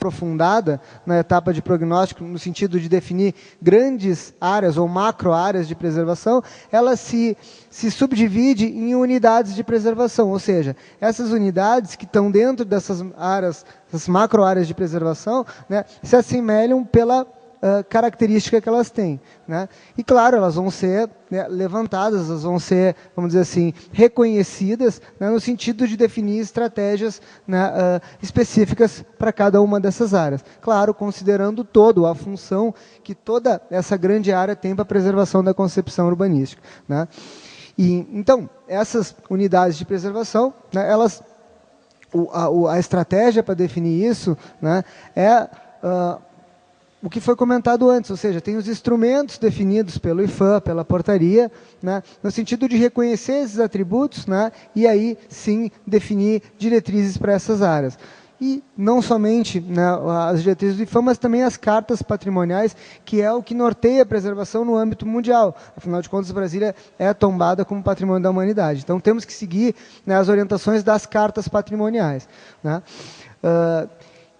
aprofundada na etapa de prognóstico, no sentido de definir grandes áreas ou macro-áreas de preservação, ela se subdivide em unidades de preservação, ou seja, essas unidades que estão dentro dessas áreas, essas macro-áreas de preservação, né, se assemelham pela característica que elas têm, né? E, claro, elas vão ser, né, levantadas, elas vão ser, vamos dizer assim, reconhecidas, né, no sentido de definir estratégias, né, específicas para cada uma dessas áreas. Claro, considerando todo a função que toda essa grande área tem para a preservação da concepção urbanística, né? E, então, essas unidades de preservação, né, elas, a estratégia para definir isso, né, é o que foi comentado antes, ou seja, tem os instrumentos definidos pelo IFAM, pela portaria, né, no sentido de reconhecer esses atributos, né, e aí sim definir diretrizes para essas áreas. E não somente, né, as diretrizes do IFAM, mas também as cartas patrimoniais, que é o que norteia a preservação no âmbito mundial. Afinal de contas, Brasília é tombada como patrimônio da humanidade. Então, temos que seguir, né, as orientações das cartas patrimoniais, né.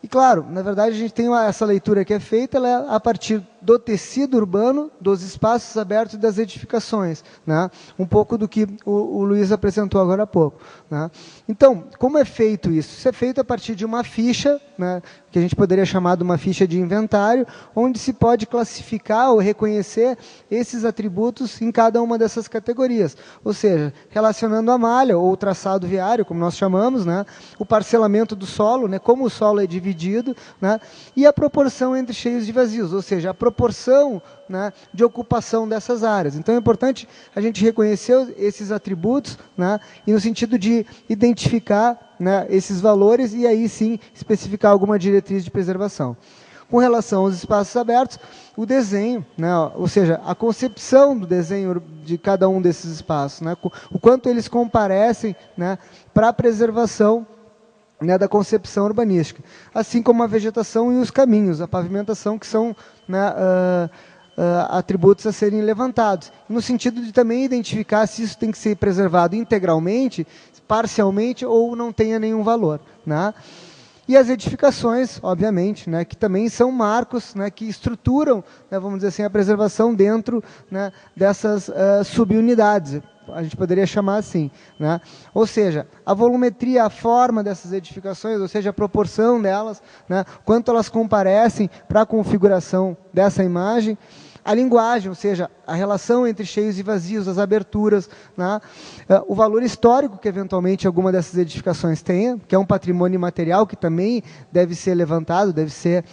E, claro, na verdade, a gente tem essa leitura que é feita, ela é a partir do tecido urbano, dos espaços abertos e das edificações, né? Um pouco do que o Luiz apresentou agora há pouco, né? Então, como é feito isso? Isso é feito a partir de uma ficha, né, que a gente poderia chamar de uma ficha de inventário, onde se pode classificar ou reconhecer esses atributos em cada uma dessas categorias. Ou seja, relacionando a malha ou o traçado viário, como nós chamamos, né, o parcelamento do solo, né, como o solo é dividido, né, e a proporção entre cheios e vazios, ou seja, a proporção, né, de ocupação dessas áreas. Então é importante a gente reconhecer esses atributos, né, e no sentido de identificar, né, esses valores e aí sim especificar alguma diretriz de preservação. Com relação aos espaços abertos, o desenho, né, ou seja, a concepção do desenho de cada um desses espaços, né, o quanto eles comparecem, né, para a preservação, né, da concepção urbanística, assim como a vegetação e os caminhos, a pavimentação, que são, né, atributos a serem levantados, no sentido de também identificar se isso tem que ser preservado integralmente, parcialmente ou não tenha nenhum valor, né? E as edificações, obviamente, né, que também são marcos, né, que estruturam, né, vamos dizer assim, a preservação dentro, né, dessas subunidades. A gente poderia chamar assim, né? Ou seja, a volumetria, a forma dessas edificações, ou seja, a proporção delas, né, quanto elas comparecem para a configuração dessa imagem, a linguagem, ou seja, a relação entre cheios e vazios, as aberturas, né, o valor histórico que eventualmente alguma dessas edificações tenha, que é um patrimônio imaterial que também deve ser levantado, deve ser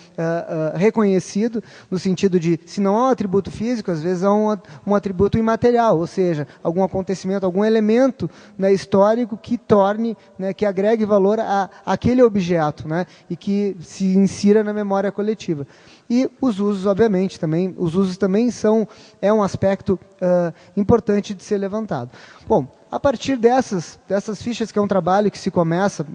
reconhecido, no sentido de, se não há um atributo físico, às vezes há um atributo imaterial, ou seja, algum acontecimento, algum elemento, né, histórico que torne, né, que agregue valor àquele objeto, né, e que se insira na memória coletiva. E os usos, obviamente, também, os usos também é um aspecto importante de ser levantado. Bom, a partir dessas fichas, que é um trabalho que se começa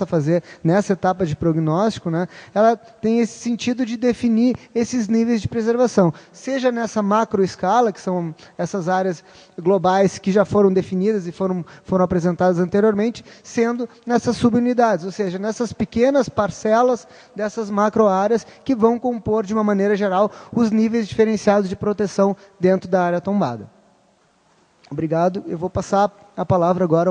a fazer nessa etapa de prognóstico, né, ela tem esse sentido de definir esses níveis de preservação, seja nessa macroescala, que são essas áreas globais que já foram definidas e foram apresentadas anteriormente, sendo nessas subunidades, ou seja, nessas pequenas parcelas dessas macroáreas que vão compor, de uma maneira geral, os níveis diferenciados de proteção dentro da área tombada. Obrigado. Eu vou passar a palavra agora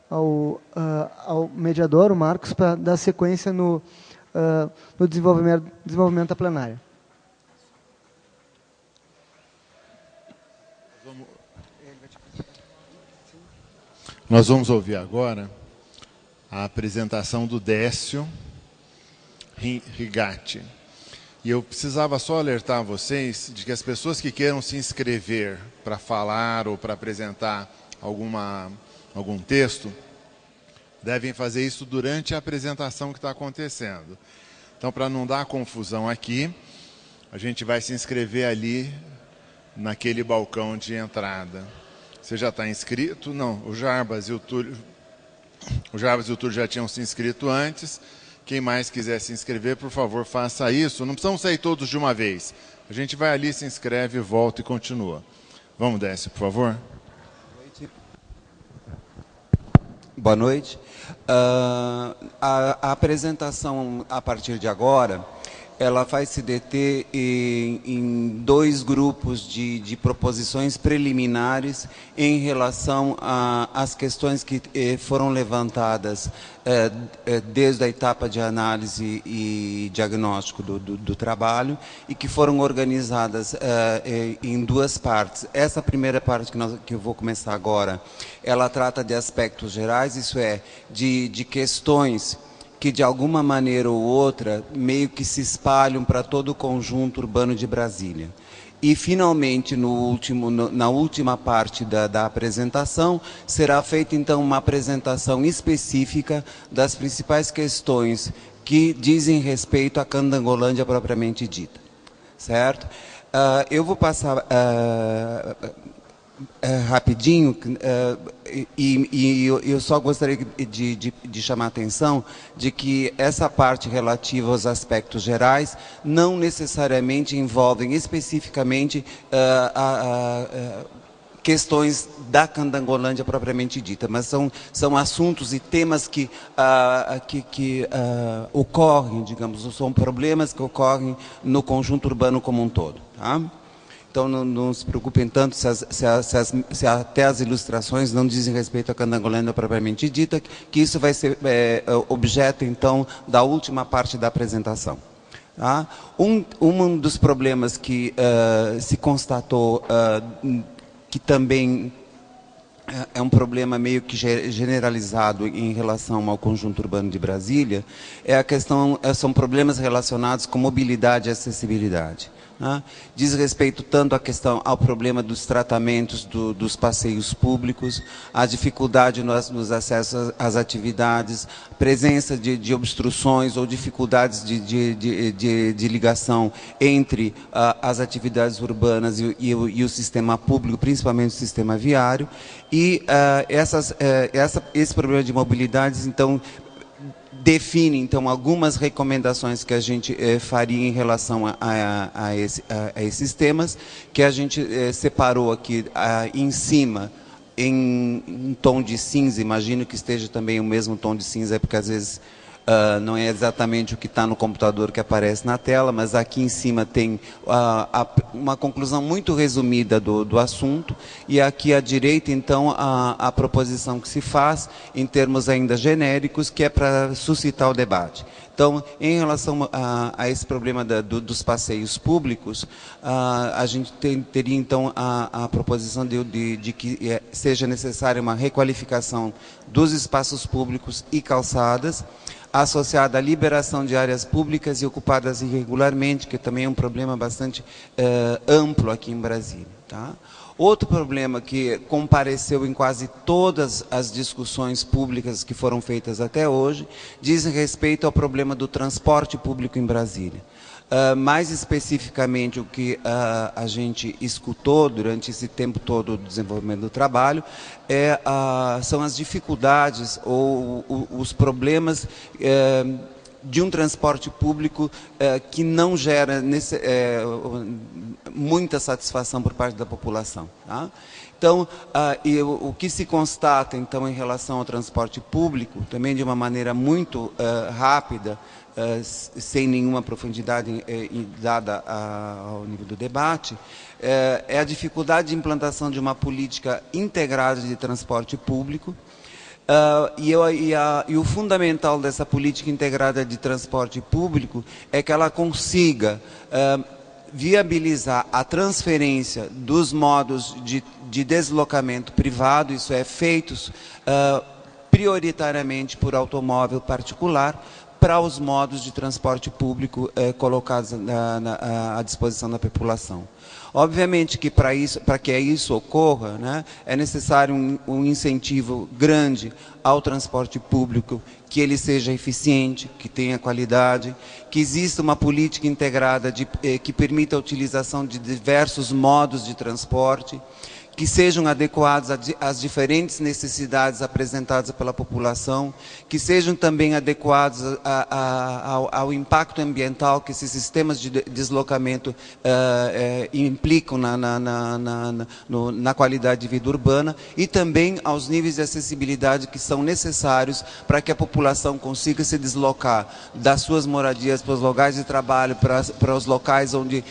ao mediador, o Marcos, para dar sequência no desenvolvimento da plenária. Nós vamos ouvir agora a apresentação do Décio Rigatti. E eu precisava só alertar vocês de que as pessoas que queiram se inscrever para falar ou para apresentar algum texto, devem fazer isso durante a apresentação que está acontecendo. Então, para não dar confusão aqui, a gente vai se inscrever ali naquele balcão de entrada. Você já está inscrito? Não, o Jarbas e o Túlio já tinham se inscrito antes. Quem mais quiser se inscrever, por favor, faça isso. Não precisam sair todos de uma vez. A gente vai ali, se inscreve, volta e continua. Vamos, Décio, por favor. Boa noite. A apresentação, a partir de agora, ela vai se deter em dois grupos de proposições preliminares em relação às questões que foram levantadas desde a etapa de análise e diagnóstico do trabalho e que foram organizadas em duas partes. Essa primeira parte que eu vou começar agora, ela trata de aspectos gerais, isso é, de questões que de alguma maneira ou outra meio que se espalham para todo o conjunto urbano de Brasília. E finalmente, na última parte da apresentação, será feita então uma apresentação específica das principais questões que dizem respeito à Candangolândia propriamente dita. Certo? Eu vou passar rapidinho, e eu só gostaria de chamar a atenção de que essa parte relativa aos aspectos gerais não necessariamente envolvem especificamente questões da Candangolândia propriamente dita, mas são assuntos e temas que ocorrem, digamos, são problemas que ocorrem no conjunto urbano como um todo. Tá? Então, não se preocupem tanto se até as ilustrações não dizem respeito à Candangolândia propriamente dita, que isso vai ser objeto, então, da última parte da apresentação. Tá? Um dos problemas que se constatou, que também é um problema meio que generalizado em relação ao conjunto urbano de Brasília, são problemas relacionados com mobilidade e acessibilidade. Né? Diz respeito tanto ao problema dos tratamentos dos passeios públicos, a dificuldade nos acessos às atividades, presença de obstruções ou dificuldades de ligação entre as atividades urbanas e o sistema público, principalmente o sistema viário, e esse problema de mobilidades, então, define, então, algumas recomendações que a gente faria em relação a esses temas, que a gente separou aqui em cima, em tom de cinza. Imagino que esteja também o mesmo tom de cinza, porque às vezes não é exatamente o que está no computador que aparece na tela, mas aqui em cima tem uma conclusão muito resumida do assunto, e aqui à direita, então, a proposição que se faz, em termos ainda genéricos, que é para suscitar o debate. Então, em relação a esse problema dos passeios públicos, a gente teria, então, a proposição de que seja necessária uma requalificação dos espaços públicos e calçadas, associada à liberação de áreas públicas e ocupadas irregularmente, que também é um problema bastante amplo aqui em Brasília. Tá? Outro problema que compareceu em quase todas as discussões públicas que foram feitas até hoje, diz respeito ao problema do transporte público em Brasília. Mais especificamente, o que a gente escutou durante esse tempo todo do desenvolvimento do trabalho são as dificuldades ou os problemas de um transporte público que não gera muita satisfação por parte da população. Tá? Então, o que se constata, então, em relação ao transporte público, também de uma maneira muito rápida, sem nenhuma profundidade dada ao nível do debate, é a dificuldade de implantação de uma política integrada de transporte público, e o fundamental dessa política integrada de transporte público é que ela consiga viabilizar a transferência dos modos de deslocamento privado, isso é, feitos prioritariamente por automóvel particular, para os modos de transporte público colocados à disposição da população. Obviamente que para que isso ocorra, né, é necessário um incentivo grande ao transporte público, que ele seja eficiente, que tenha qualidade, que exista uma política integrada que permita a utilização de diversos modos de transporte, que sejam adequados às diferentes necessidades apresentadas pela população, que sejam também adequados ao impacto ambiental que esses sistemas de deslocamento implicam na qualidade de vida urbana, e também aos níveis de acessibilidade que são necessários para que a população consiga se deslocar das suas moradias para os locais de trabalho, para os locais onde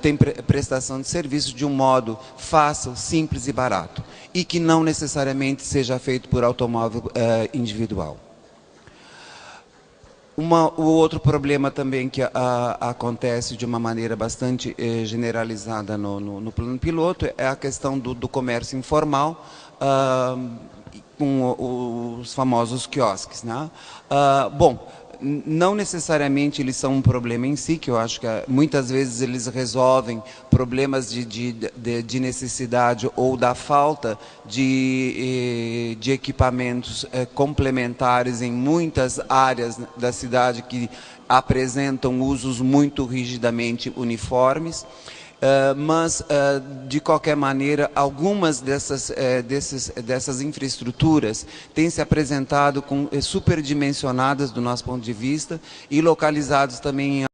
tem prestação de serviços, de um modo fácil, simples e barato, e que não necessariamente seja feito por automóvel individual. O outro problema também que acontece de uma maneira bastante generalizada no plano piloto é a questão do comércio informal, com os famosos quiosques, né? Bom, não necessariamente eles são um problema em si, que eu acho que muitas vezes eles resolvem problemas de necessidade ou da falta de equipamentos complementares em muitas áreas da cidade que apresentam usos muito rigidamente uniformes. Mas, de qualquer maneira, algumas dessas infraestruturas têm se apresentado superdimensionadas do nosso ponto de vista e localizadas também em